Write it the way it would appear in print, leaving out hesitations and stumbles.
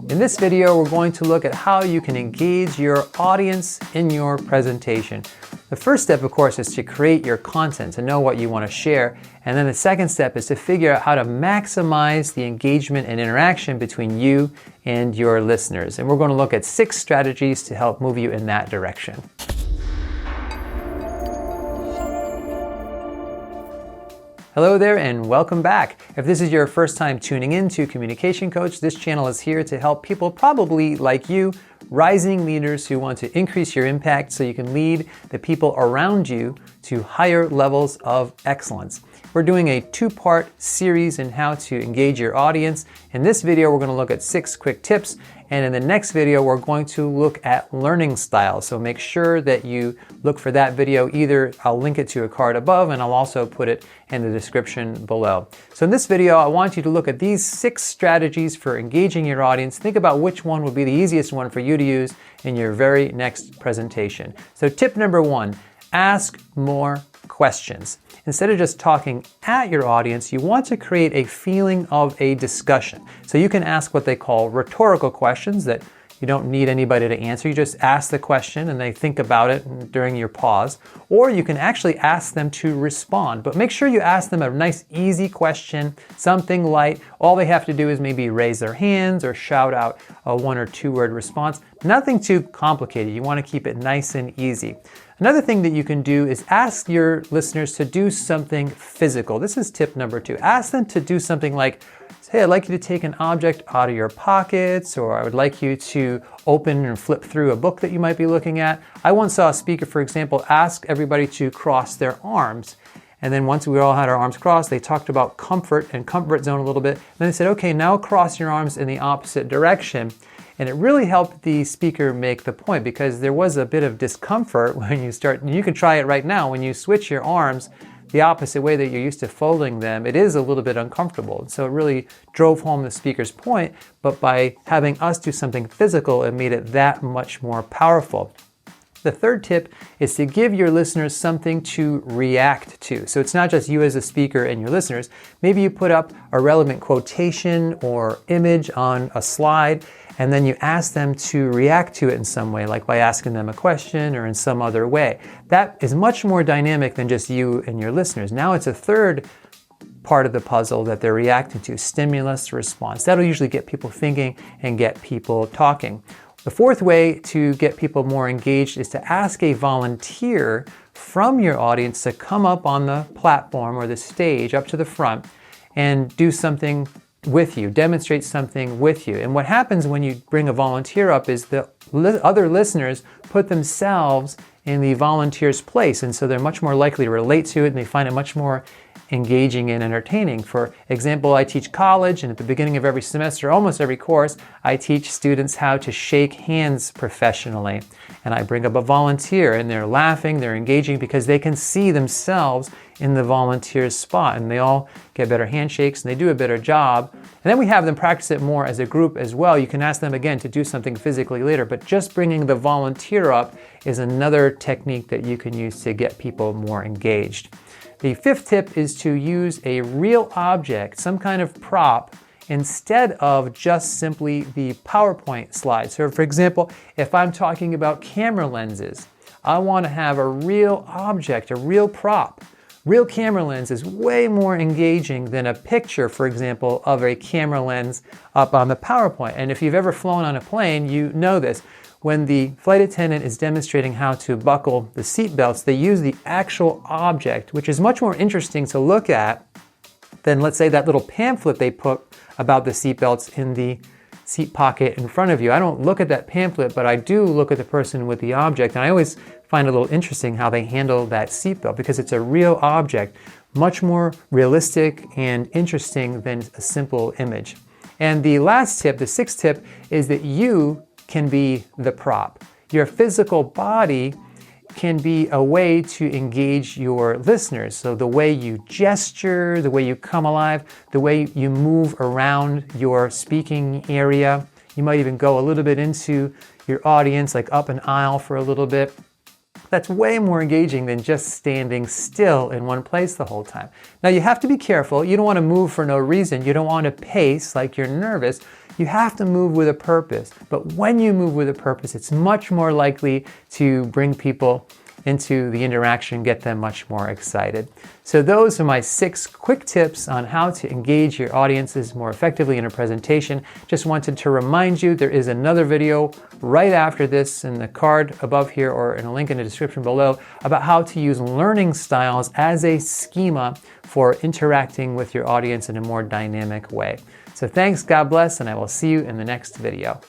In this video, we're going to look at how you can engage your audience in your presentation. The first step, of course, is to create your content, to know what you want to share. And then the second step is to figure out how to maximize the engagement and interaction between you and your listeners. And we're going to look at 6 strategies to help move you in that direction. Hello there and welcome back. If this is your first time tuning in to Communication Coach, this channel is here to help people probably like you, rising leaders who want to increase your impact so you can lead the people around you to higher levels of excellence. We're doing a 2-part series in how to engage your audience. In this video, we're going to look at 6 quick tips. And in the next video, we're going to look at learning styles. So make sure that you look for that video. Either I'll link it to a card above and I'll also put it in the description below. So in this video, I want you to look at these 6 strategies for engaging your audience. Think about which one would be the easiest one for you to use in your very next presentation. So tip number 1, ask more questions. Instead of just talking at your audience, you want to create a feeling of a discussion. So you can ask what they call rhetorical questions that you don't need anybody to answer. You just ask the question and they think about it during your pause. Or you can actually ask them to respond. But make sure you ask them a nice, easy question, something light. All they have to do is maybe raise their hands or shout out a 1 or 2 word response. Nothing too complicated. You want to keep it nice and easy. Another thing that you can do is ask your listeners to do something physical. This is tip number 2. Ask them to do something like, hey, I'd like you to take an object out of your pockets, or I would like you to open and flip through a book that you might be looking at. I once saw a speaker, for example, ask everybody to cross their arms. And then once we all had our arms crossed, they talked about comfort and comfort zone a little bit. And then they said, okay, now cross your arms in the opposite direction. And it really helped the speaker make the point because there was a bit of discomfort when you start, and you can try it right now, when you switch your arms the opposite way that you're used to folding them, it is a little bit uncomfortable. So it really drove home the speaker's point, but by having us do something physical, it made it that much more powerful. The third tip is to give your listeners something to react to. So it's not just you as a speaker and your listeners. Maybe you put up a relevant quotation or image on a slide, and then you ask them to react to it in some way, like by asking them a question or in some other way. That is much more dynamic than just you and your listeners. Now it's a third part of the puzzle that they're reacting to, stimulus response. That'll usually get people thinking and get people talking. The fourth way to get people more engaged is to ask a volunteer from your audience to come up on the platform or the stage up to the front and do something with you, demonstrate something with you. And what happens when you bring a volunteer up is the other listeners put themselves in the volunteer's place, and so they're much more likely to relate to it and they find it much more engaging and entertaining. For example, I teach college, and at the beginning of every semester, almost every course, I teach students how to shake hands professionally. And I bring up a volunteer and they're laughing, they're engaging because they can see themselves in the volunteer's spot, and they all get better handshakes and they do a better job. And then we have them practice it more as a group as well. You can ask them again to do something physically later, but just bringing the volunteer up is another technique that you can use to get people more engaged. The fifth tip is to use a real object, some kind of prop, instead of just simply the PowerPoint slide. So for example, if I'm talking about camera lenses, I want to have a real object, a real prop. Real camera lens is way more engaging than a picture, for example, of a camera lens up on the PowerPoint. And if you've ever flown on a plane, you know this. When the flight attendant is demonstrating how to buckle the seat belts, they use the actual object, which is much more interesting to look at than, let's say, that little pamphlet they put about the seat belts in the seat pocket in front of you. I don't look at that pamphlet, but I do look at the person with the object, and I always find it a little interesting how they handle that seatbelt because it's a real object, much more realistic and interesting than a simple image. And the last tip, the 6th tip, is that you can be the prop. Your physical body can be a way to engage your listeners. So the way you gesture, the way you come alive, the way you move around your speaking area. You might even go a little bit into your audience, like up an aisle for a little bit. That's way more engaging than just standing still in one place the whole time. Now you have to be careful. You don't want to move for no reason. You don't want to pace like you're nervous. You have to move with a purpose. But when you move with a purpose, it's much more likely to bring people into the interaction, get them much more excited. So those are my 6 quick tips on how to engage your audiences more effectively in a presentation. Just wanted to remind you there is another video right after this in the card above here or in a link in the description below about how to use learning styles as a schema for interacting with your audience in a more dynamic way. So thanks, God bless, and I will see you in the next video.